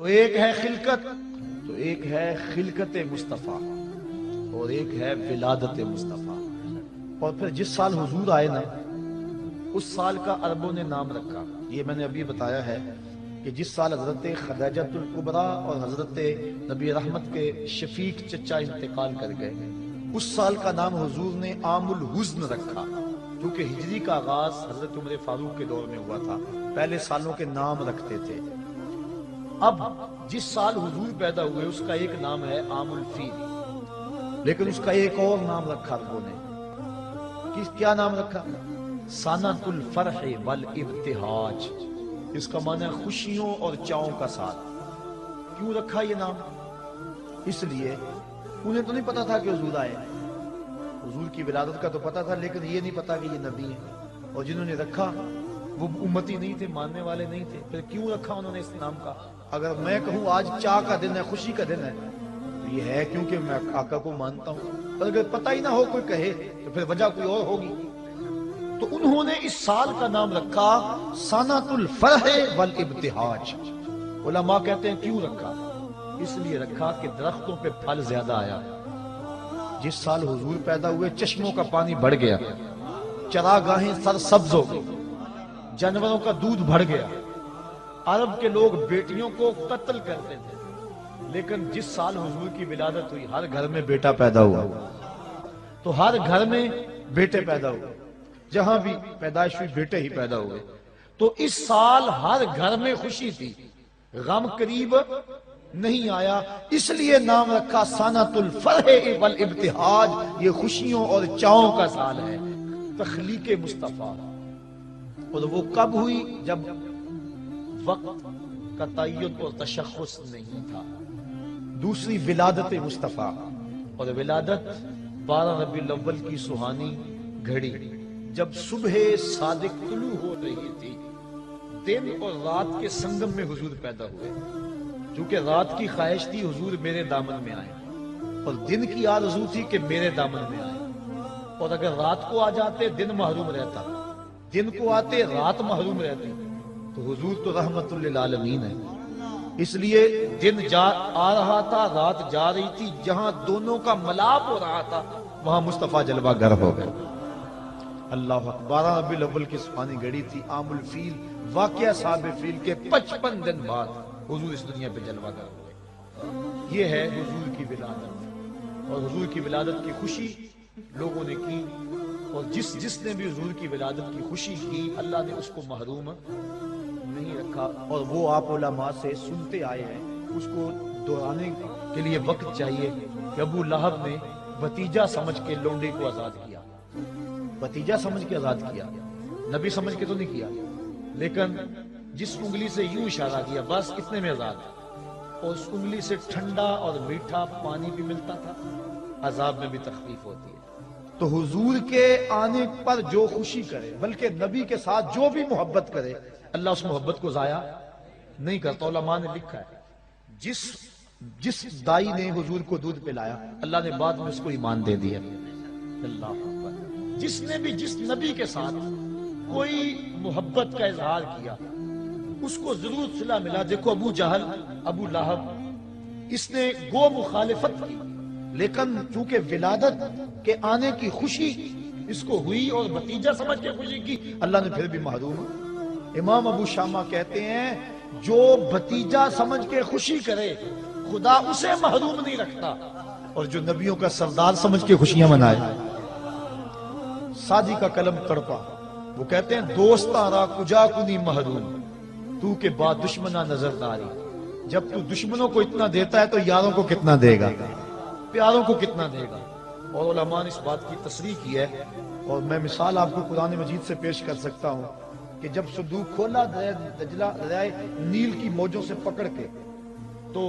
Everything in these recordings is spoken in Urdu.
تو ایک ہے خلقت، تو ایک ہے خلقت مصطفیٰ، اور ایک ہے ولادت مصطفیٰ۔ اور پھر جس سال حضور آئے نا، اس سال کا عربوں نے نام رکھا، یہ میں نے ابھی بتایا ہے کہ جس سال حضرت خدیجۃ الکبریٰ اور حضرت نبی رحمت کے شفیق چچا انتقال کر گئے، اس سال کا نام حضور نے عام الحزن رکھا، کیونکہ ہجری کا آغاز حضرت عمر فاروق کے دور میں ہوا تھا۔ پہلے سالوں کے نام رکھتے تھے۔ اب جس سال حضور پیدا ہوئے اس کا ایک نام ہے عام الفیل، لیکن اس کا ایک اور نام رکھا عربوں نے۔ کیا نام رکھا؟ سنۃ الفرح والابتہاج۔ اس کا معنی ہے خوشیوں اور چاؤں کا سال۔ کیوں رکھا یہ نام؟ اس لیے انہیں تو نہیں پتا تھا کہ حضور آئے، حضور کی ولادت کا تو پتا تھا، لیکن یہ نہیں پتا کہ یہ نبی ہیں، اور جنہوں نے رکھا وہ امتی نہیں تھے، ماننے والے نہیں تھے۔ پھر کیوں رکھا انہوں نے اس نام کا؟ اگر میں کہوں آج چاہ کا دن ہے، خوشی کا دن ہے، تو یہ ہے کیونکہ میں آقا کو مانتا ہوں، اور اگر پتہ ہی نہ ہو کوئی کہے تو پھر وجہ کوئی اور ہوگی۔ تو انہوں نے اس سال کا نام رکھا سنۃ الفرح والابتہاج۔ علماء کہتے ہیں کیوں رکھا؟ اس لیے رکھا کہ درختوں پہ پھل زیادہ آیا۔ جس سال حضور پیدا ہوئے چشموں کا پانی بڑھ گیا، چراگاہیں سرسبز ہو گئی، جانوروں کا دودھ بڑھ گیا۔ عرب کے لوگ بیٹیوں کو قتل کرتے تھے، لیکن جس سال حضور کی ولادت ہوئی ہر گھر میں بیٹا پیدا ہوا، تو ہر گھر میں بیٹے پیدا ہوئے، جہاں بھی پیدائش ہوئی بیٹے ہی پیدا ہوئے۔ تو اس سال ہر گھر میں خوشی تھی، غم قریب نہیں آیا، اس لیے نام رکھا سنۃ الفرح والابتہاج۔ یہ خوشیوں اور چاؤں کا سال ہے، تخلیق مصطفیٰ۔ اور وہ کب ہوئی؟ جب وقت کا تعین اور تشخص نہیں تھا۔ دوسری ولادت مصطفیٰ، اور ولادت 12 ربیع الاول کی سہانی گھڑی، جب صبح صادق طلوع ہو رہی تھی، دن اور رات کے سنگم میں حضور پیدا ہوئے۔ چونکہ رات کی خواہش تھی حضور میرے دامن میں آئے، اور دن کی آرزو تھی کہ میرے دامن میں آئے، اور اگر رات کو آ جاتے دن محروم رہتا، دن کو آتے رات محروم رہتی، تو حضور تو رحمت للعالمین ہے۔ اس لیے دن آ رہا تھا، رات جا رہی تھی، جہاں دونوں کا ملاپ ہو رہا تھا وہاں مصطفیٰ جلوہ گر ہو گئے۔ اللہ اکبر۔ 12 ربیع الاول کی سہانی گھڑی تھی، عام الفیل، واقعہ صاحب فیل کے 55 دن بعد حضور اس دنیا پہ جلوہ گر ہوئے۔ یہ ہے حضور کی ولادت، اور حضور کی ولادت کی خوشی لوگوں نے کی، اور جس نے بھی حضور کی ولادت کی خوشی کی اللہ نے اس کو محروم نہیں رکھا۔ اور وہ آپ علماء سے سنتے آئے ہیں، اس کو دہرانے کے لیے وقت چاہیے کہ ابو لہب نے بھتیجا سمجھ کے لونڈے کو آزاد کیا، بھتیجا سمجھ کے آزاد کیا، نبی سمجھ کے تو نہیں کیا، لیکن جس انگلی سے یوں اشارہ کیا بس اتنے میں آزاد، اور اس انگلی سے ٹھنڈا اور میٹھا پانی بھی ملتا تھا، عذاب میں بھی تخفیف ہوتی ہے۔ تو حضور کے آنے پر جو خوشی کرے، بلکہ نبی کے ساتھ جو بھی محبت کرے، اللہ اس محبت کو ضائع نہیں کرتا۔ علماء نے لکھا ہے جس دائی نے حضور کو دودھ پلایا اللہ نے بعد میں اس کو ایمان دے دیا۔ اللہ اکبر۔ جس نے بھی جس نبی کے ساتھ کوئی محبت کا اظہار کیا اس کو ضرور صلہ ملا۔ دیکھو ابو جہل، ابو لہب، اس نے گو مخالفت کی، لیکن چونکہ ولادت کے آنے کی خوشی اس کو ہوئی اور بھتیجا سمجھ کے خوشی کی، اللہ نے پھر بھی محروم۔ امام ابو شامہ کہتے ہیں جو بھتیجا سمجھ کے خوشی کرے خدا اسے محروم نہیں رکھتا، اور جو نبیوں کا سردار سمجھ کے خوشیاں منائے۔ سادی کا قلم تڑپا، وہ کہتے ہیں دوستاں را کجا کنی محروم، تو کے بعد دشمنہ نظر داری۔ جب تو دشمنوں کو اتنا دیتا ہے تو یاروں کو کتنا دے گا، پیاروں کو کتنا دے گا۔ اور علماء نے اس بات کی تصریح کی ہے، اور میں مثال آپ کو قرآن مجید سے پیش کر سکتا ہوں کہ جب صندوق کھولا دریائے نیل کی موجوں سے پکڑ کے، تو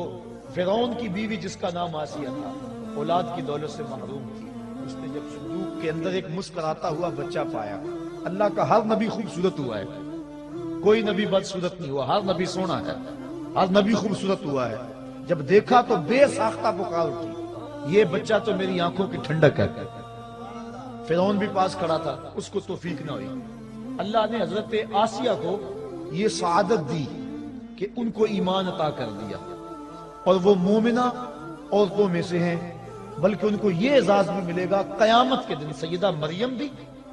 فرعون کی بیوی جس کا نام آسیہ تھا اولاد کی دولت سے محروم تھی، اس نے جب صندوق کے اندر ایک مسکراتا ہوا بچہ پایا۔ اللہ کا ہر نبی خوبصورت ہوا ہے، کوئی نبی بدصورت نہیں ہوا، ہر نبی سونا ہے، ہر نبی خوبصورت ہوا ہے۔ جب دیکھا تو بے ساختہ پکار اٹھی، یہ بچہ تو میری آنکھوں کی ٹھنڈک ہے۔ فرعون بھی پاس کھڑا تھا، اس کو توفیق نہ ہوئی۔ اللہ نے حضرت آسیہ کو یہ سعادت دی کہ ان کو ایمان عطا کر دیا اور وہ مومنہ عورتوں میں سے ہیں، بلکہ ان کو یہ اعزاز بھی ملے گا قیامت کے دن۔ سیدہ مریم بھی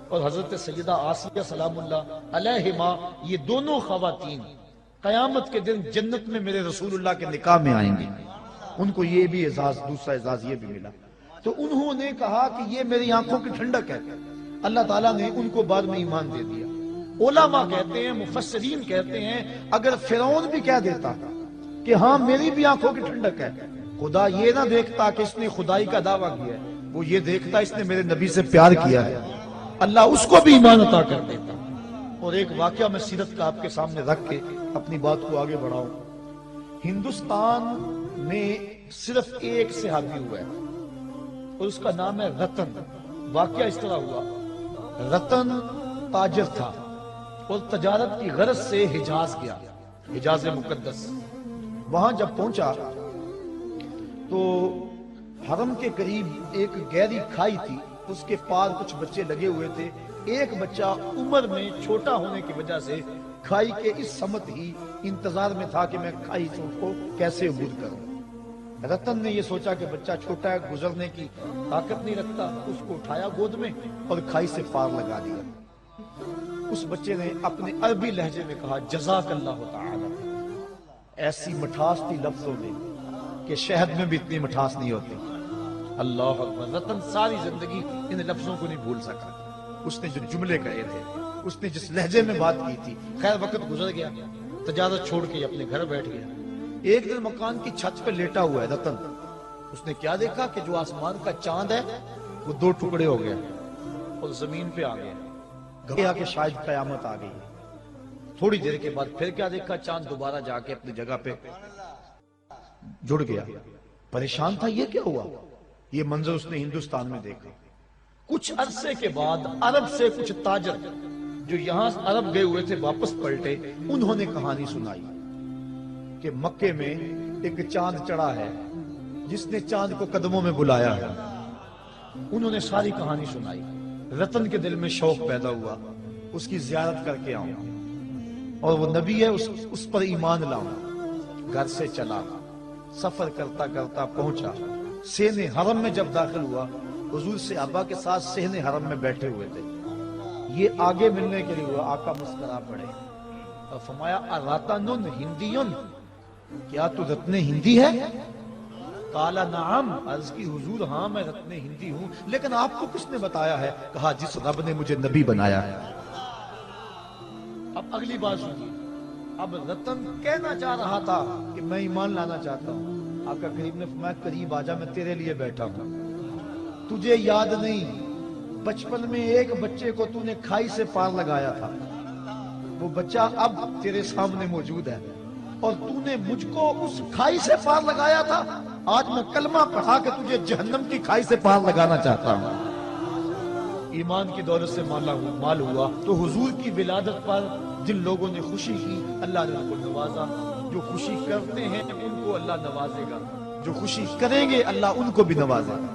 اور حضرت سیدہ آسیہ سلام اللہ علیہما، یہ دونوں خواتین قیامت کے دن جنت میں میرے رسول اللہ کے نکاح میں آئیں گے، ان کو یہ بھی اعزاز، دوسرا اعزاز یہ بھی ملا۔ تو انہوں نے کہا کہ یہ میری آنکھوں کی ٹھنڈک ہے، اللہ تعالیٰ نے ان کو بعد میں ایمان دے دیا۔ علماء کہتے ہیں، مفسرین کہتے ہیں، اگر فرعون بھی کہہ دیتا کہ ہاں میری بھی آنکھوں کی ٹھنڈک ہے، خدا یہ نہ دیکھتا کہ اس نے خدائی کا دعویٰ کیا ہے، وہ یہ دیکھتا اس نے میرے نبی سے پیار کیا ہے، اللہ اس کو بھی ایمان عطا کر دیتا۔ اور ایک واقعہ میں سیرت کا آپ کے سامنے رکھ کے اپنی بات کو آگے بڑھاؤں۔ ہندوستان میں صرف ایک صحابی ہوا ہے اور اس کا نام ہے رتن۔ واقعہ اس طرح ہوا، رتن تاجر تھا اور تجارت کی غرض سے حجاز گیا، حجاز مقدس۔ وہاں جب پہنچا تو حرم کے قریب ایک گہری کھائی تھی، اس کے پار کچھ بچے لگے ہوئے تھے۔ ایک بچہ عمر میں چھوٹا ہونے کی وجہ سے کھائی کے اس سمت ہی انتظار میں تھا کہ میں کھائی سے اس کو کیسے عبور کروں۔ رتن نے یہ سوچا کہ بچہ چھوٹا ہے، گزرنے کی طاقت نہیں رکھتا، اس کو اٹھایا گود میں اور کھائی سے پار لگا دیا۔ اس بچے نے اپنے عربی لہجے میں کہا جزاک اللہ تعالی۔ ایسی مٹھاس تھی لفظوں میں کہ شہد میں بھی اتنی مٹھاس نہیں ہوتی۔ اللہ اکبر۔ رتن ساری زندگی ان لفظوں کو نہیں بھول سکا، اس نے جو جملے کہے تھے، اس نے جس لہجے میں بات کی تھی۔ خیر وقت گزر گیا، تجارت چھوڑ کے اپنے گھر بیٹھ گیا۔ ایک دن مکان کی چھت پہ لیٹا ہوا ہے رتن، اس نے کیا دیکھا کہ جو آسمان کا چاند ہے وہ دو ٹکڑے ہو گیا اور زمین پہ آ گیا، گیا کہ شاید قیامت آ گئی۔ تھوڑی دیر کے بعد پھر کیا دیکھا، چاند دوبارہ جا کے اپنی جگہ پہ جڑ گیا۔ پریشان تھا، یہ کیا ہوا؟ یہ منظر اس نے ہندوستان میں دیکھا۔ کچھ عرصے کے بعد عرب سے کچھ تاجر جو یہاں عرب گئے ہوئے تھے واپس پلٹے، انہوں نے کہانی سنائی کہ مکے میں ایک چاند چڑھا ہے جس نے چاند کو قدموں میں بلایا ہے۔ انہوں نے ساری کہانی سنائی۔ رتن کے دل میں شوق پیدا ہوا، اس کی زیارت کر کے آؤں اور وہ نبی ہے اس پر ایمان لاؤں۔ گھر سے چلا، سفر کرتا کرتا پہنچا سین حرم میں۔ جب داخل ہوا، حضور صحابہ کے ساتھ سین حرم میں بیٹھے ہوئے تھے۔ یہ آگے ملنے کے لیے ہوا، آقا مسکرا پڑے اور فرمایا اراتن ہندیون، کیا تو رتن ہندی ہے؟ قال نعم، عرض کی حضور ہاں میں رتن ہندی ہوں، لیکن آپ کو کس نے بتایا ہے؟ کہا جس رب نے مجھے نبی بنایا ہے۔ اب اگلی بات سنیے، اب رتن کہنا چاہ رہا تھا کہ میں ایمان لانا چاہتا ہوں۔ آقا کریم نے فرمایا قریب آجا، میں تیرے لیے بیٹھا ہوں۔ تجھے یاد نہیں بچپن میں ایک بچے کو تو نے کھائی سے پار لگایا تھا، وہ بچہ اب تیرے سامنے موجود ہے اور تو نے مجھ کو اس کھائی سے پار لگایا تھا۔ آج میں کلمہ پڑھا کہ تجھے جہنم کی کھائی سے پار لگانا چاہتا ہوں۔ ایمان کی دولت سے مال ہوا تو حضور کی ولادت پر جن لوگوں نے خوشی کی اللہ نے ان کو نوازا۔ جو خوشی کرتے ہیں ان کو اللہ نوازے گا، جو خوشی کریں گے اللہ ان کو بھی نوازے گا،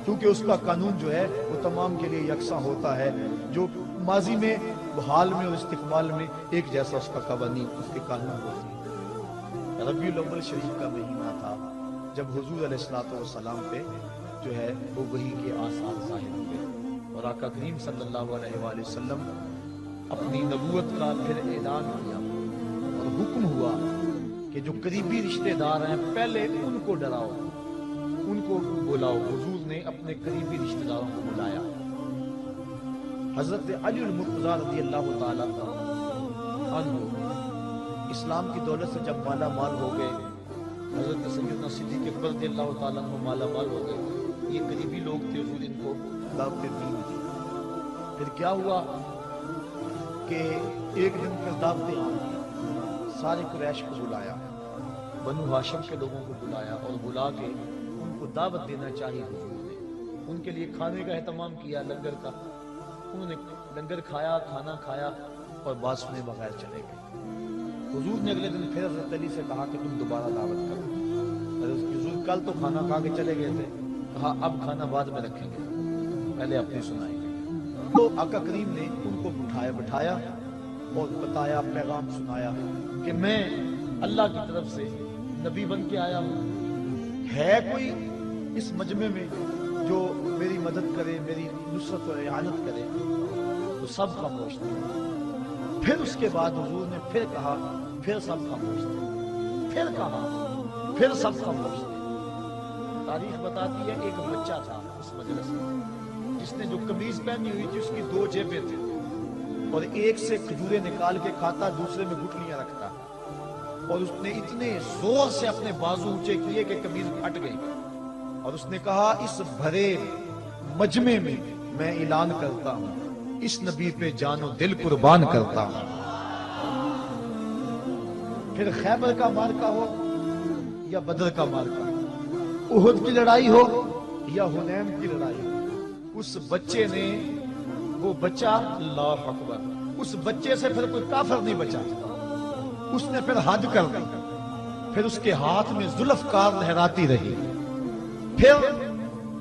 کیونکہ اس کا قانون جو ہے وہ تمام کے لیے یکساں ہوتا ہے۔ جو ماضی میں، حال میں اور استقبال میں ایک جیسا اس کا قوانین، اس کے قانون ہوتے ہیں۔ ربیع الاول شریف کا مہینہ تھا جب حضور علیہ السلام پہ جو ہے وہ وحی کے آثار ظاہر ہوئے اور آقا کریم صلی اللہ علیہ وآلہ وسلم اپنی نبوت کا پھر اعلان کیا اور حکم ہوا کہ جو قریبی رشتہ دار ہیں پہلے ان کو ڈراؤ، ان کو بلاؤ۔ حضور نے اپنے قریبی رشتہ داروں کو بلایا۔ حضرت علی المرتضیٰ رضی اللہ تعالیٰ عنہ اسلام کی دولت سے جب مالا مال ہو گئے، حضرت سیدنا صدیق اکبر رضی اللہ تعالیٰ عنہ مالا مال ہو گئے، یہ قریبی لوگ تھے، حضور ان کو دعوت دین دی۔ پھر کیا ہوا کہ ایک دن پھر دعوت دی، سارے قریش کو بلایا، بنو ہاشم کے لوگوں کو بلایا اور بلا کے ان کو دعوت دینا چاہیے۔ حضور نے ان کے لیے کھانے کا اہتمام کیا، لنگر کا۔ انہوں نے لنگر کھایا، کھانا کھایا اور بات سنے بغیر چلے گئے۔ حضور نے اگلے دن پھر حضرت علی سے کہا کہ تم دوبارہ دعوت کرو۔ حضور کل تو کھانا کھا کے چلے گئے تھے، کہا اب کھانا بعد میں رکھیں گے، پہلے اپنی سنائیں گے۔ تو آقا کریم نے ان کو بٹھایا اور بتایا، پیغام سنایا کہ میں اللہ کی طرف سے نبی بن کے آیا ہوں، ہے کوئی اس مجمع میں جو میری مدد کرے، میری نصرت و اعانت کرے؟ تو سب خاموش تھے۔ پھر اس کے بعد حضور نے پھر کہا، پھر سب خاموش تھے، پھر کہا، پھر سب خاموش تھے۔ تاریخ بتاتی ہے ایک بچہ تھا اس مجلس میں جس نے جو قمیض پہنی ہوئی تھی اس کی 2 جیبیں تھیں، اور ایک سے کھجوریں نکال کے کھاتا، دوسرے میں گٹلیاں رکھتا، اور اس نے اتنے زور سے اپنے بازو اونچے کیے کہ قمیض پھٹ گئی، اور اس نے کہا اس بھرے مجمع میں میں اعلان کرتا ہوں اس نبی پہ جان و دل قربان کرتا ہوں۔ پھر خیبر کا مارکا ہو یا بدر کا مارکا، احد کی لڑائی ہو یا حنین کی لڑائی ہو، اس بچے نے، وہ بچہ، اللہ اکبر، اس بچے سے پھر کوئی کافر نہیں بچا۔ اس نے پھر حد کر دی، پھر اس کے ہاتھ میں ذوالفقار لہراتی رہی، پھر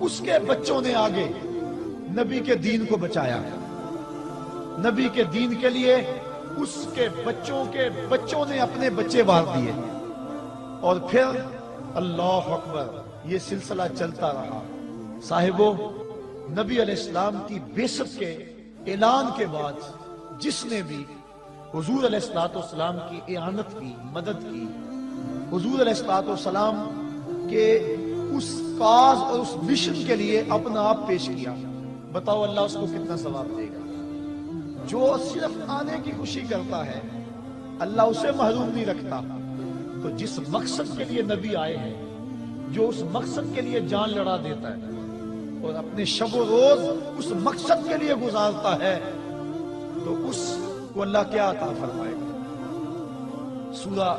اس کے بچوں نے آگے نبی کے دین کو بچایا، نبی کے دین کے لیے اس کے بچوں نے اپنے بچے مار دیے، اور پھر اللہ اکبر یہ سلسلہ چلتا رہا۔ صاحبو، نبی علیہ السلام کی بعثت کے اعلان کے بعد جس نے بھی حضور علیہ السلام کی اعانت کی، مدد کی، حضور علیہ السلام کے اس کاز اور اس مشن کے لیے اپنا آپ پیش کیا، بتاؤ اللہ اس کو کتنا ثواب دے گا؟ جو صرف آنے کی خوشی کرتا ہے اللہ اسے محروم نہیں رکھتا۔ تو جس مقصد کے لیے نبی آئے ہیں، جو اس مقصد کے لیے جان لڑا دیتا ہے اور اپنے شب و روز اس مقصد کے لیے گزارتا ہے، تو اس کو اللہ کیا عطا فرمائے گا؟ سورہ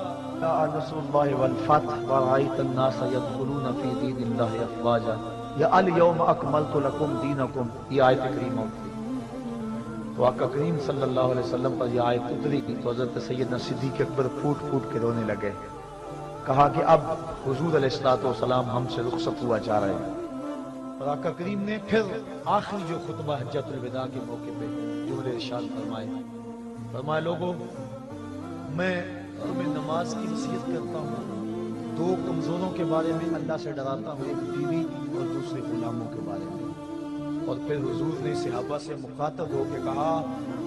نصر اللہ والفتح ورأیت الناس يدخلون فی دین اللہ افواجا، یا الیوم اکملت لکم دینکم، یہ آیت کریمہ ہوتی۔ تو آقا کریم صلی اللہ علیہ وسلم پر یہ آیت اتری تو حضرت سیدنا صدیق اکبر پھوٹ پھوٹ کے رونے لگے، کہا کہ اب حضور علیہ السلام ہم سے رخصت ہوا جا رہے ہیں۔ اور آقا کریم نے پھر آخری جو خطبہ حجۃ الوداع کے موقع پہ جملے ارشاد فرمائے لوگوں، میں تمہیں نماز کی نصیحت کرتا ہوں، 2 کمزوروں کے بارے میں اللہ سے ڈراتا ہوں، ایک بیوی اور دوسرے غلاموں کے بارے میں۔ اور پھر حضور نے صحابہ سے مخاطب ہو کے کہا،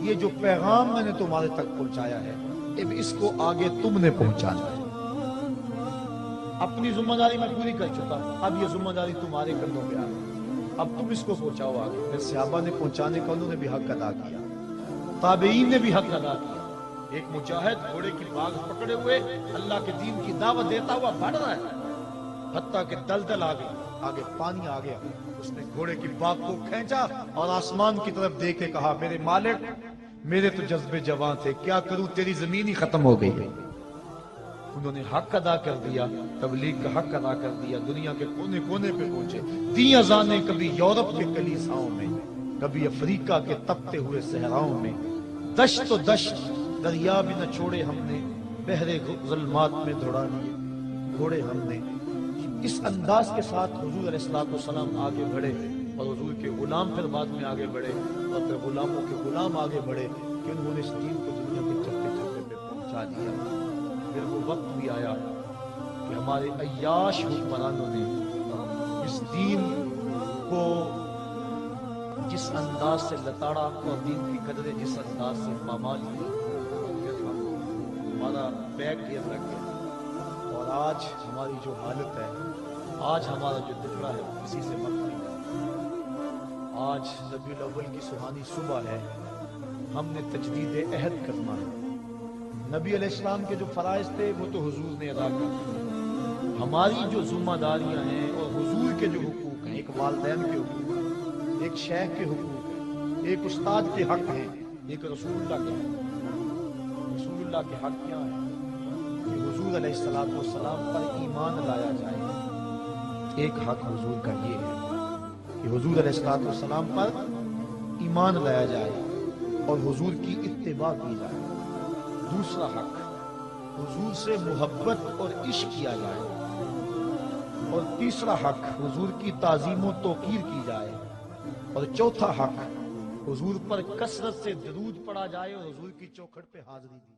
یہ جو پیغام میں نے تمہارے تک پہنچایا ہے اب اس کو آگے تم نے پہنچانا ہے۔ اپنی ذمہ داری میں پوری کر چکا ہوں، اب یہ ذمہ داری تمہارے کندھوں پہ آ گئی، اب تم اس کو پہنچاؤ آگے۔ پھر صحابہ نے پہنچانے کا انہوں نے بھی حق ادا کیا، تابعین نے بھی حق ادا کیا۔ ایک مجاہد گھوڑے کی باگ پکڑے ہوئے اللہ کے دین کی دعوت دیتا ہوا بڑھ رہا ہے، حتیٰ کہ دلدل آ گئی، آگے پانی آ گیا، اس نے گھوڑے کی باگ کو کھینچا اور آسمان کی طرف دیکھ کے کہا، میرے مالک، میرے تو جذبے جوان تھے، کیا کروں، تیری زمین ہی ختم ہو گئی ہے۔ انہوں نے حق ادا کر دیا، تبلیغ کا حق ادا کر دیا، دنیا کے کونے کونے پہ پہنچے، دی اذانیں کبھی یورپ کے کلیساؤں میں، کبھی افریقہ کے تپتے ہوئے صحراؤں میں، دشت و دشت دریا بھی نہ چھوڑے ہم نے، بحر ظلمات میں دوڑا لیے گھوڑے ہم نے۔ اس انداز کے ساتھ حضور علیہ السلام آگے بڑھے، اور حضور کے غلام پھر بعد میں آگے بڑھے، اور پھر غلاموں کے غلام آگے بڑھے کہ انہوں نے اس دین کو دنیا کے چپے چپے پہ پہنچا دیا۔ پھر وہ وقت بھی آیا کہ ہمارے عیاش حکمرانوں نے اس دین کو جس انداز سے لتاڑا اور دین کی قدریں جس انداز سے پامال کی، پھر ہمارا بیک گیئر لگ گیا، اور آج ہماری جو حالت ہے، آج ہمارا جو ٹکڑا ہے وہ کسی سے مت نہیں ہے۔ آج ربیع الاول کی سہانی صبح ہے، ہم نے تجدید عہد کرنا ہے۔ نبی علیہ السلام کے جو فرائض تھے وہ تو حضور نے ادا کر دیے، ہماری جو ذمہ داریاں ہیں اور حضور کے جو حقوق ہیں، ایک والدین کے حقوق ہیں، ایک شیخ کے حقوق ہیں، ایک استاد کے حق ہیں، ایک رسول اللہ کے حق ہیں۔ رسول اللہ کے حق کیا ہیں؟ کہ حضور علیہ السلام پر ایمان لایا جائے۔ ایک حق حضور کا یہ ہے کہ حضور علیہ السلام پر ایمان لایا جائے اور حضور کی اتباع کی جائے۔ دوسرا حق، حضور سے محبت اور عشق کیا جائے۔ اور تیسرا حق، حضور کی تعظیم و توقیر کی جائے۔ اور چوتھا حق، حضور پر کثرت سے درود پڑھا جائے اور حضور کی چوکھٹ پہ حاضری دی۔